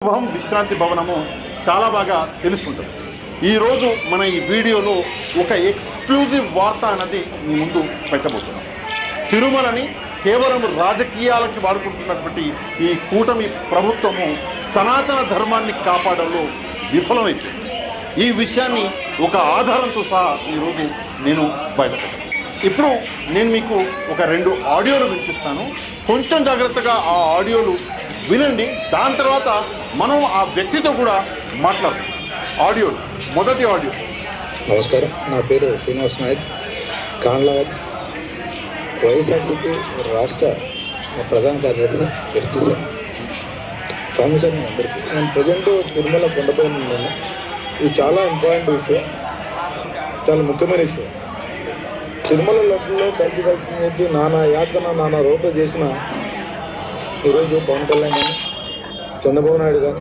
శుభం విశ్రాంతి భవనము చాలా బాగా తెలుస్తుంటుంది. ఈరోజు మన ఈ వీడియోలో ఒక ఎక్స్క్లూజివ్ వార్త అన్నది మీ ముందు పెట్టబోతున్నాం. తిరుమలని కేవలం రాజకీయాలకి వాడుకుంటున్నటువంటి ఈ కూటమి ప్రభుత్వము సనాతన ధర్మాన్ని కాపాడంలో విఫలమైపోయింది. ఈ విషయాన్ని ఒక ఆధారంతో సహా ఈరోజు నేను బయటపెట్టాను. ఇప్పుడు నేను మీకు ఒక 2 ఆడియోలు వినిపిస్తాను. కొంచెం జాగ్రత్తగా ఆ ఆడియోలు వినండి. దాని తర్వాత మనం ఆ వ్యక్తితో కూడా మాట్లాడతాం. ఆడియోలు, మొదటి ఆడియో. నమస్కారం, నా పేరు శ్రీనివాస్ నాయక్, కాన్లావత్, వైఎస్ఆర్సీపీ రాష్ట్ర ప్రధాన కార్యదర్శి ఎస్టీ సార్. స్వామి సార్, అందరికీ నేను ప్రజెంట్ తిరుమల కొండపైన ఉన్నాను. ఇది చాలా ఇంపార్టెంట్ విషయం, చాలా ముఖ్యమైన విషయం. తిరుమల లడ్డులో కలిసి కలిసింది చెప్పి నానా యాతన నానా రోత చేసిన ఈరోజు పవన్ కళ్యాణ్ కానీ చంద్రబాబు నాయుడు కానీ